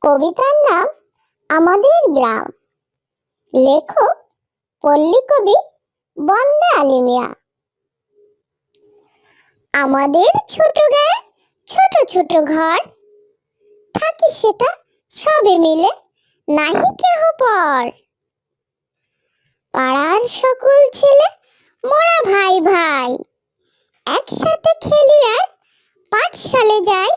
কবিতার নাম আমাদের গ্রাম। লেখক পল্লী কবি বন্দে আলী মিয়া। আমাদের ছোট গায়ে ছোট ছোট ঘর, থাকি সেটা সবে মিলে নাহি কেহ পর। পাড়ার সকল ছেলে মোরা ভাই ভাই, একসাথে খেলি আর পাঠশালে যাই।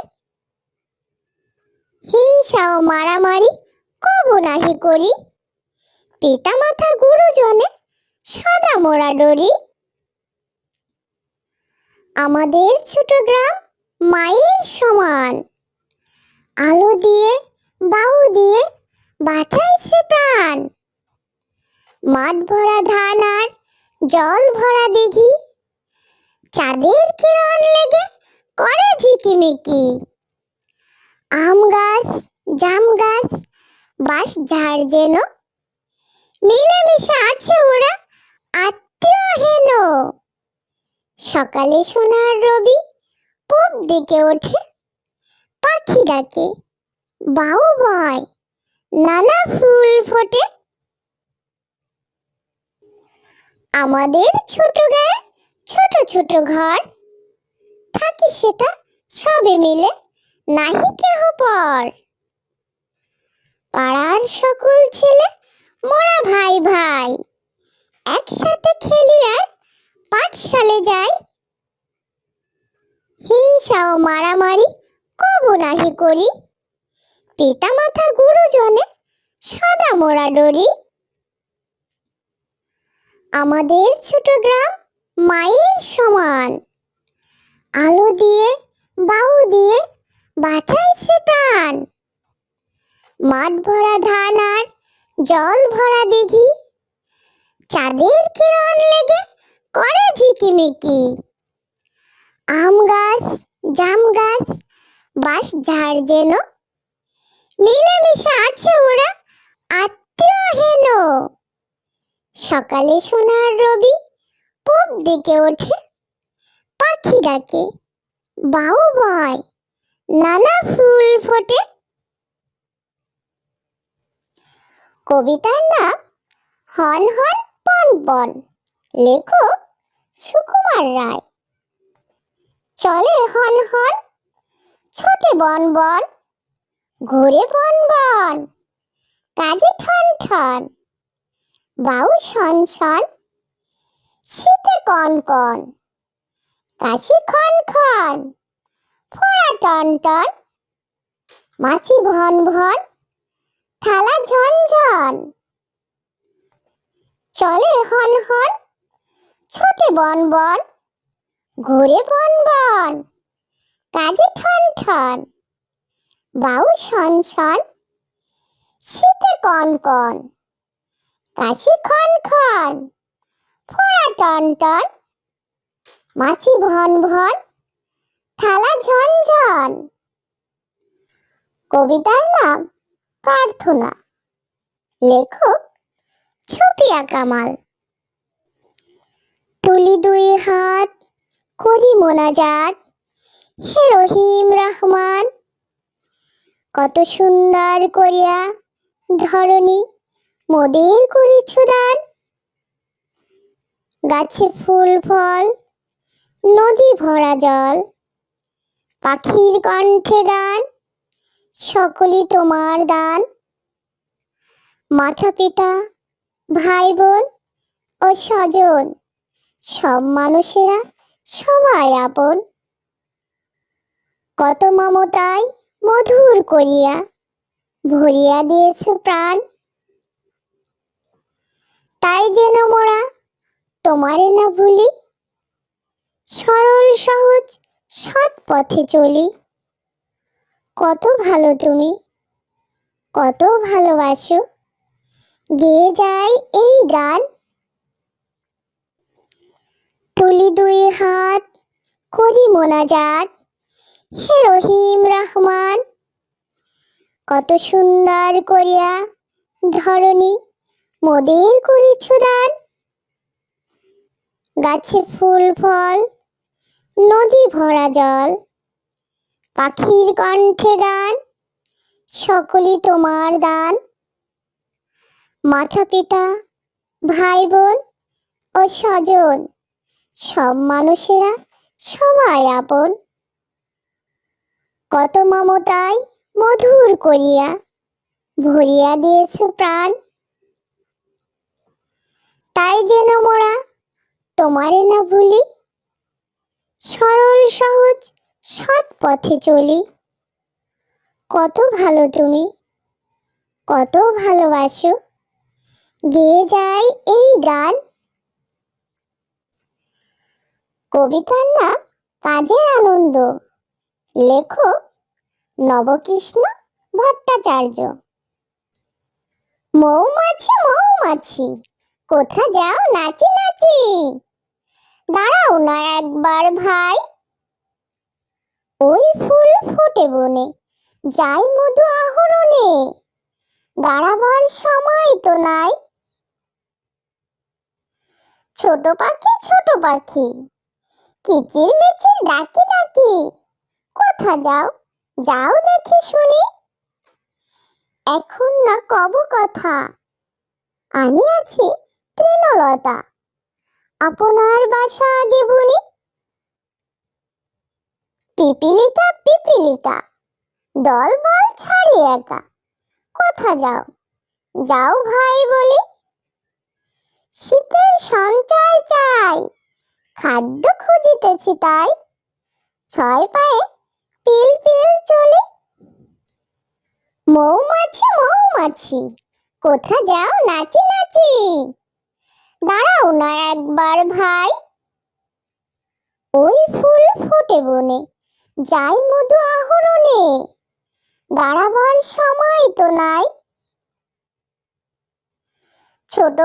হিংসা ও মারামারি কবু নাহি করি, পিতা মাতা গুরুজনে সদা মোরা ডরি। আমাদের ছোট গ্রাম মায়ের সমান, আলো দিয়ে বাউ দিয়ে বাঁচাইছে প্রাণ। মাঠ ভরা ধান আর জল ভরা দিঘি, চাঁদের কিরণ লেগে করে ঝিকিমিকি। আম গাছ জাম গাছ বাঁশ ঝাড় যেন, মিলেমিশে আছে ওরা আত্মীয় হেন। সকালে সোনার রবি পূব দিকে ওঠে, পাখি ডাকে বাউ বয় নানা ফুল ফোটে। আমাদের ছোট গায়ে ছোট ছোট ঘর, থাকি সেটা সবে মিলে নাহি কেহ পর। পাড়ার সকল ছেলে মোরা ভাই ভাই, একসাথে খেলি আর পাঠশালে যাই। হিংসা ও মারামারি কবু নাহি করি, পিতা মাতা গুরুজনে সদা মোরা ডরি। আমাদের ছোট গ্রাম মায়ের সমান, আলো দিয়ে বাউ দিয়ে বাঁচাইছে প্রাণ। মাঠ ভরা ধান আর জল ভরা দিঘি, চাঁদের কিরণ লেগে করে ঝিকিমিকি। আম গাছ জাম গাছ বাঁশ ঝাড় যেন, মিলেমিশে আছে ওরা আত্মীয় হেন। সকালে সোনার রবি পূব দিকে ওঠে, পাখি ডাকে বাউ বয় নানা ফুল ফোটে। কবিতার নাম হন হন পন পন। লেখক সুকুমার রায়। চলে হন হন ছোটে বন বন, ঘুরে বন বন কাজে ঠন ঠন। বাউ শন শন শীতে কন কন, কাশি খন খন ফোড়া টন টন। মাছি ভন ভন থালা ঝন ঝন। চলে হন হন ছোটে বন বন, ঘুরে বন বন কাজে ঠন ঠন। বাউ শন শন শীতে কন কন, কাশি খন খন ফোড়া টন টন। মাছি ভন ভন থালা ঝন ঝন। কবিতার নাম প্রার্থনা। লেখক ছপিয়া কামাল। তুলি দুই হাত করি মোনাজাত, হে রহিম রহমান। কত সুন্দর করিয়া ধরণী মোদের করেছ দান। গাছে ফুল ফল নদী ভরা জল, পাখির কণ্ঠে গান সকলই তোমার দান। মাতা পিতা ভাই বোন ও স্বজন সব মানুষেরা সবাই আপন। কত মমতায় মধুর করিয়া ভরিয়া দিয়েছ প্রাণ। তাই যেন মোরা তোমারে না ভুলি, সরল সহজ সৎ পথে চলি। কত ভালো তুমি, কত ভালোবাসো, গেয়ে যাই এই গান। তুলি দুই হাত করি মোনাজাত, হে রহিম রহমান। কত সুন্দর করিয়া ধরণী মোদের করেছ দান। গাছে ফুল ফল নদী ভরা জল, পাখির কণ্ঠে গান সকলই তোমার দান। মাতা পিতা, ভাই বোন ও স্বজন, সব মানুষেরা সবাই আপন। কত মমতায় মধুর করিয়া ভরিয়া দিয়েছ প্রাণ। তাই যেন মোরা তোমারে না ভুলি, সরল সহজ সৎ পথে চলি। কত ভালো তুমি, কত ভালোবাসো, গেয়ে যায় এই গান। কবিতার নাম কাজের আনন্দ, লেখক নবকৃষ্ণ ভট্টাচার্য। মৌমাছি মৌমাছি, কোথা যাও নাচি নাচি, দাঁড়াও না একবার ভাই। ওই ফুল ফোটে বনে, যাই মধু আহরণে, দাঁড়াবার সময় তো নাই। ছোট পাখি, কিচির মিচির ডাকি ডাকি, কোথা যাও যাও দেখি শুনি। এখন না কব কথা, আমি আছি তৃণলতা, আপনার বাসা আগে বুনি। পিপিলিকা পিপিলিকা, দল বল ছাড়ি একা, কোথা যাও যাও ভাই বলি। শীতের সঞ্চয় চাই, খাদ্য খুঁজিতেছি তাই, ছয় পায়ে পিল পিল চলি। মৌমাছি মৌমাছি, কোথা যাও নাচি নাচি, দাঁড়াও না একবার ভাই। ওই ফুল ফোটে বনে, যাই মধু আহরণে, দাঁড়াবার সময় তো নাই। ছোট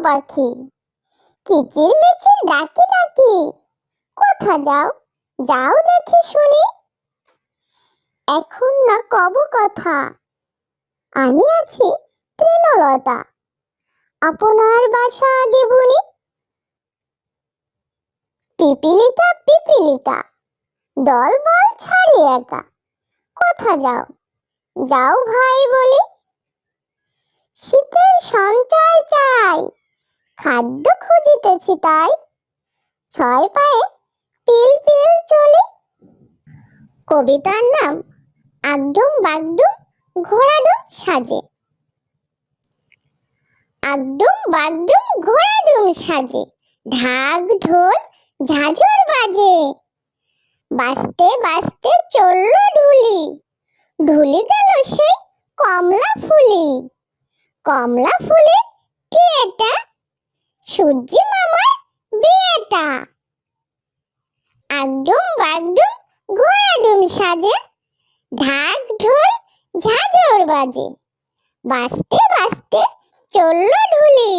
পাখি, কিচির মিচির ডাকি ডাকি, কোথা যাও যাও দেখি শুনি। এখন না কব কথা, আমি আছি তৃণলতা, আপনার বাসা আগে বুনি। পিপিলিকা পিপিলিকা, দল বল ছাড়ি একা, কোথা যাও যাও ভাই বলি। শীতের সঞ্চয় চাই, খাদ্য খুঁজিতেছি তাই, ছয় পায়ে পিল পিল চলি। কবিতার নাম আগডুম বাগডুম ঘোড়াডুম সাজে। আগডুম বাগডুম ঘোড়াডুম সাজে, ঢাক ঢোল ঝাঁঝর বাজে, বাজতে বাজতে চলল ঢুলি, ঢুলি গেল সেই কমলা ফুলি। কমলা ফুলের কি এটা, সূর্যি মামার বিয়েটা। আগডুম বাগডুম ঘোড়াডুম সাজে, ঢাক ঢোল ঝাঁঝর বাজে, বাজতে বাজতে চলল ঢুলি,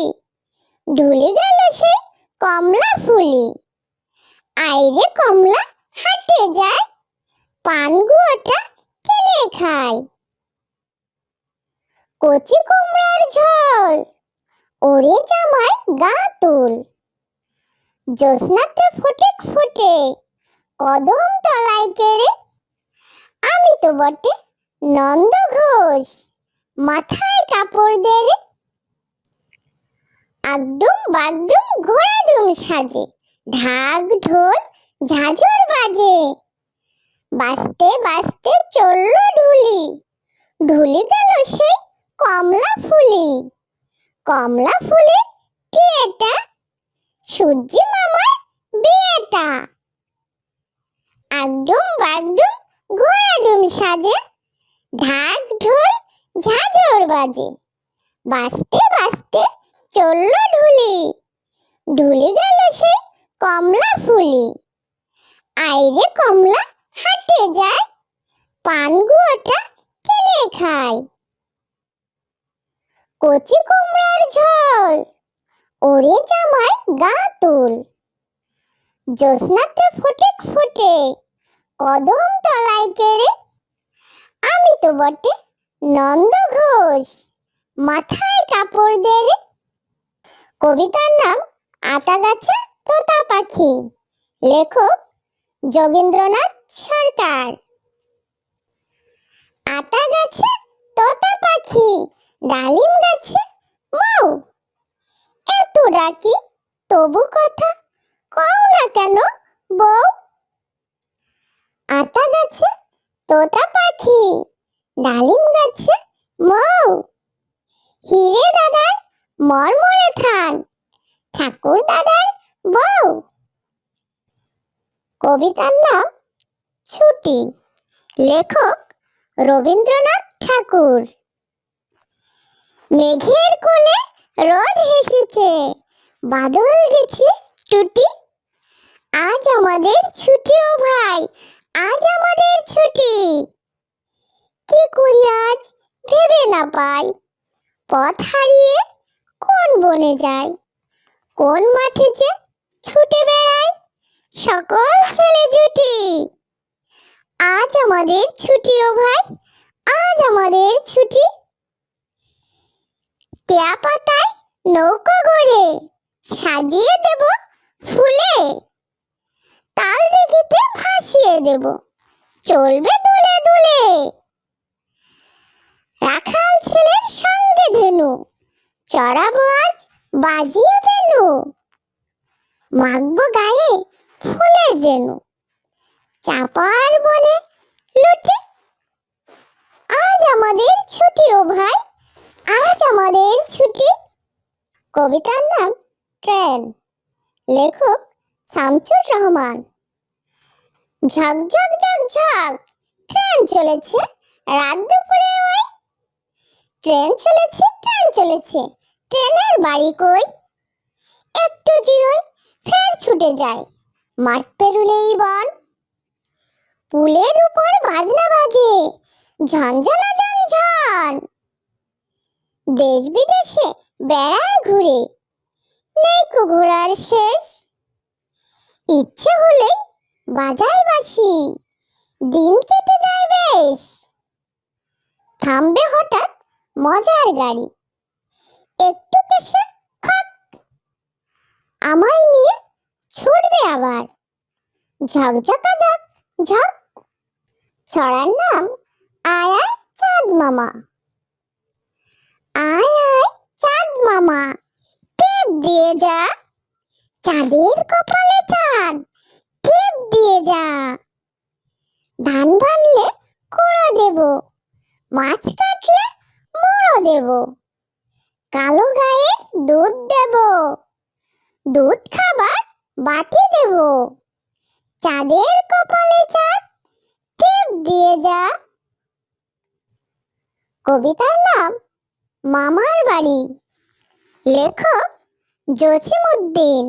ঢুলি গেল সেই কমলা ফুলি। আইরে কমলা হাটে যায়, পান গুয়াটা কিনে খায়। কচি কুমড়ার ঝোল, ওরে জামাই গা তুল, জ্যোৎস্নাতে ফটিক ফোটে, কদম তলায় কেড়ে। আমি তো বটে নন্দ ঘোষ, মাথায় কাপড় দেড়ে। আগডুম বাগডুম ঘোড়াডুম সাজে, ঢাক ঢোল ঝাঁঝর বাজে, বাজতে বাজতে চলল ঢুলি, ঢুলি গেল সেই কমলা ফুলি। কমলা ফুলের কি এটা, সূর্যি মামার বিয়েটা। আগডুম বাগডুম ঘোড়াডুম সাজে, ঢাক ঢোল ঝাঁঝর বাজে, বাজতে বাজতে চলল ঢুলি, ঢুলি গেল সেই কমলা ফুলি। আইরে কমলা হাটে যায়, পান গুয়াটা কিনে খায়। কচি কুমড়ার ঝোল, ওরে জামাই গা তুল, জ্যোৎস্নাতে ফটিক ফোটে, কদম তলায় কেড়ে। আমি তো বটে নন্দ ঘোষ, মাথায় কাপড় দেড়ে। কবিতার নাম আতা গাছে তোতা পাখি, লেখক যোগেন্দ্রনাথ সরকার। আতা গাছে পাখি ডালিম গাছে মাও। এত ডাকি তবু কথা কও না কেন বউ। আতা গাছে তোতা পাখি ডালিম গাছে মৌ। হিরে দাদার মরমরে থান ঠাকুর দাদার বউ। কবিতার নাম ছুটি, লেখক রবীন্দ্রনাথ ঠাকুর। মেঘের কোলে রোদ হেসেছে, বাদল গেছে টুটি। আজ আমাদের ছুটি ও ভাই, আজ আমাদের ছুটি। কি করি আজ ভেবে না পাই, পথ হারিয়ে কোন বনে যাই। কোন মাঠে যে ছুটে বেড়াই সকল ছেলে জুটি। আজ আমাদের ছুটি ও ভাই, আজ আমাদের ছুটি। টিয়া পাতায় নৌকো গড়ে সাজিয়ে দেব ফুলে। তাল দিঘিতে ভাসিয়ে দেব চলবে দুলে দুলে। রাখাল ছেলের সঙ্গে ধেনু চড়াবো আজ বাজিয়ে বেনু। মাখবো গায়ে ফুলের রেণু চাপার বনে লুটি। আজ আমাদের ছুটি ও ভাই, আজ আমাদের ছুটি। কবিতার নাম ট্রেন, লেখক শামসুর রহমান। ঝক ঝক ঝক ঝক ট্রেন চলেছে রাত দুপুরে ওই। ট্রেন চলেছে ট্রেন চলেছে ট্রেনের বাড়ি কই। একটু জিরোই ফের ছুটে যায় মাঠ পেরুলেই বন। পুলের উপর বাজনা বাজে ঝনঝনা ঝনঝন। দেশ বিদেশে বেড়ায় ঘুরে নেইকো ঘোরার শেষ। ইচ্ছে হলেই বাজায় বাঁশি দিন কেটে যায় বেশ। থামবে হঠাৎ মজার গাড়ি একটু কেসে খক। আমায় নিয়ে ছুটবে আবার ঝকঝকা ঝক ঝক। ছড়ার নাম আয় আয় চাঁদ মামা। আয় আয় চাঁদ মামা টিপ দিয়ে যা। চাঁদের কপালে চাঁদ টিপ দিয়ে যা। ধান ভানলে কুড়ো দেব, মাছ কাটলে মুড়ো দেব। কালো গায়ের দুধ দেব, দুধ খাবার বাটি দেব। চাঁদের কপালে চাঁদ টিপ দিয়ে যা। কবিতার নাম মামার বাড়ি, লেখক জসিমউদ্দিন।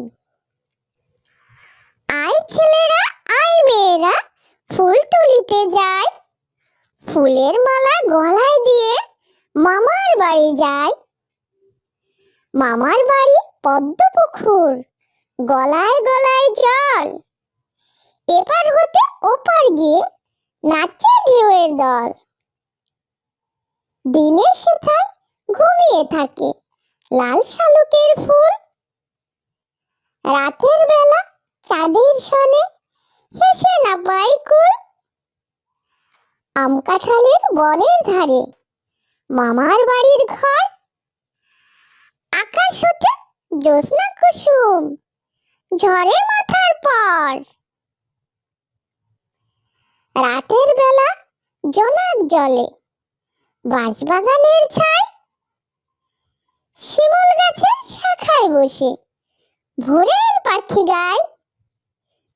আয় ছেলেরা আয় মেয়েরা ফুল তুলিতে যায়। ফুলের মালা গলায় দিয়ে মামার বাড়ি যায়। মামার বাড়ি পদ্ম পুকুর গলায় গলায় জল। এপার হতে ওপার গিয়ে নাচে ঢেউয়ের দল। দিনে সেথায় ঘুমিয়ে থাকে লাল শালুকের ফুল। রাতের বেলা চাঁদের সনে হেসে না পাই কুল। আম কাঁঠালের বনের ধারে মামার বাড়ির ঘর। আকাশ হতে জ্যোৎস্না কুসুম ঝরে মাথার পর। রাতের বেলা জোনাক জলে বাঁশবাগানের ছায়। শিমুল গাছের শাখায় বসে ভোরের পাখি গায়।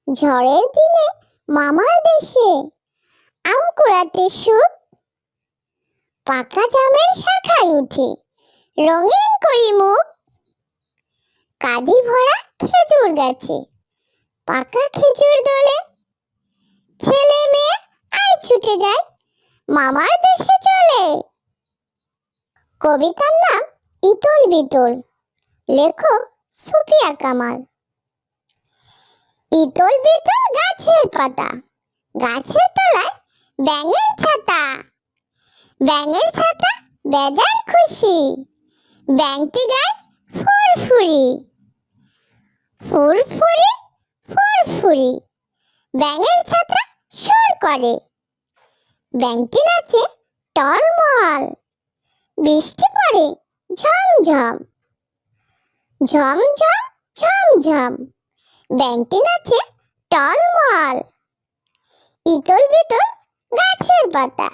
ঝড়ের দিনে মামার দেশে আম কুড়াতে সুখ। পাকা জামের শাখায় উঠে রঙিন করি মুখ। কাঁদি ভরা খেজুর গাছে পাকা খেজুর দোলে। ছেলে মেয়ে আয় ছুটে যায় মামার দেশে চলে। কবিতার নাম ইতল বিতল, লেখক সুফিয়া কামাল। ইতল বিতল গাছের পাতা, গাছের তলায় ব্যাঙের ছাতা। ব্যাঙের ছাতা বেজান খুশি, ব্যাঙটি গায় ফুরফুরি। ফুরফুরি ফুরফুরি ব্যাঙের ছাতা সুর করে। ব্যাঙটি নাচে টলমল, বৃষ্টি পড়ে ঝমঝম, ঝমঝম ঝমঝম। ব্যাঙটি নাচে টলমল, ইতল বিতল গাছের পাতা,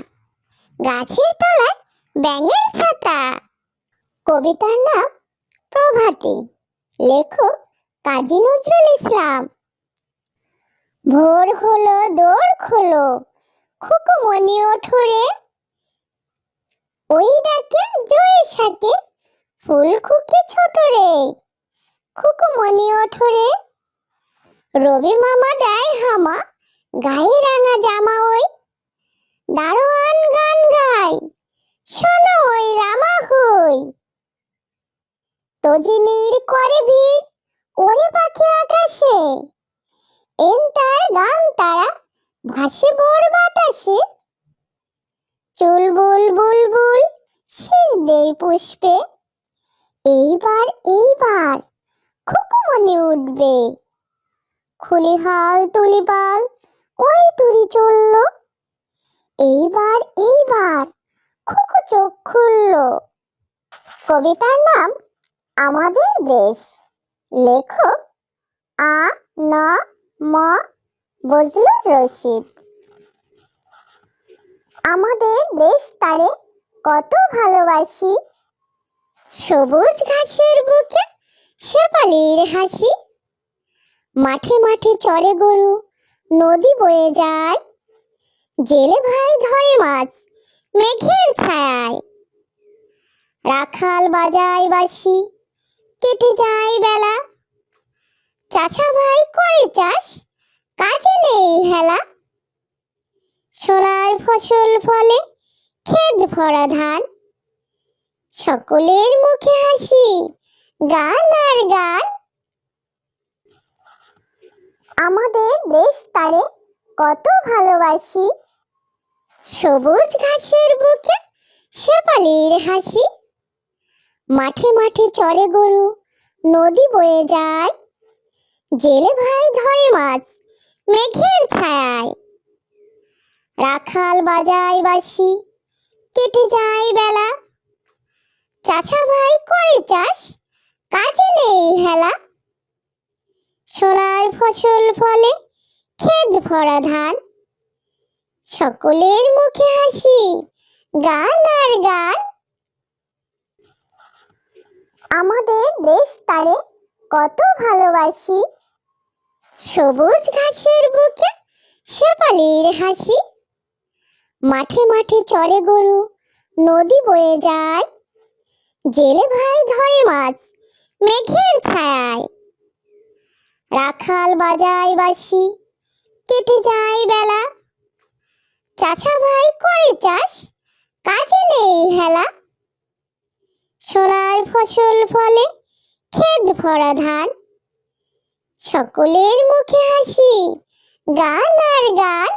গাছের তলায় ব্যাঙের ছাতা। কবিতার নাম প্রভাতী, লেখক কাজী নজরুল ইসলাম। ভোর হলো দোর খোলো, খুকুমনি ওঠো রে, ওই ডাকে জয় শাকে ফুল খুকি ছোট রে। খুকুমনি ওঠো রে, রবি মামা দেয় হামা, গায়ে রাঙা জামা ওই, দারোয়ান গান গায়, শোনো ওই রামা হই। তজিনীর করে ভিড়, ওরে পাখি আকাশে, এন তার গান তারা ভাসে ভোর বাতাসে। চুলবুল বুলবুল শীষ দেই পুষ্পে, এইবার এইবার খুকুমনি উঠবে। খুলি হাল তুলি পাল, ওই তুড়ি চলল, এইবার এইবার খুকু চোখ খুলল। কবিতার নাম আমাদের দেশ, লেখক আ ন ম বজলুর রশিদ। আমাদের দেশ তারে কত ভালোবাসি, সবুজ ঘাসের বুকে শেফালির হাসি। মাঠে মাঠে চড়ে গরু, নদী বয়ে যায়, জেলে ভাই ধরে মাছ মেঘের ছায়ায়। রাখাল বাজায় বাঁশি, কেটে যায় বেলা, চাচা ভাই করে চাষ, কাজে নেই হেলা। সোনার ফসল ফলে ক্ষেত ভরা ধান, সকলের মুখে হাসি, গান আর গান। আমাদের দেশ তারে কত ভালোবাসি, সবুজ ঘাসের বুকে শেফালির হাসি। মাঠে মাঠে চড়ে গরু, নদী বয়ে যায়, জেলে ভাই ধরে মাছ মেঘের ছায়ায়। রাখাল বাজায় বাঁশি, কেটে যায় বেলা, চাচা ভাই করে চাষ, কাজে নেই হেলা। সোনার ফসল ফলে ক্ষেত ভরা ধান, সকলের মুখে হাসি, গান আর গান। আমাদের দেশ তারে কত ভালোবাসি, সবুজ ঘাসের বুকে শেফালির হাসি। মাঠে মাঠে চড়ে গরু, নদী বয়ে যায়, জেলে ভাই ধরে মাছ মেঘের ছায়ায়। রাখাল বাজায় বাঁশি, কেটে যায় বেলা, চাচা ভাই করে চাষ, কাজে নেই হেলা। সোনার ফসল ফলে ক্ষেত ভরা ধান, সকলের মুখে হাসি, গান আর গান।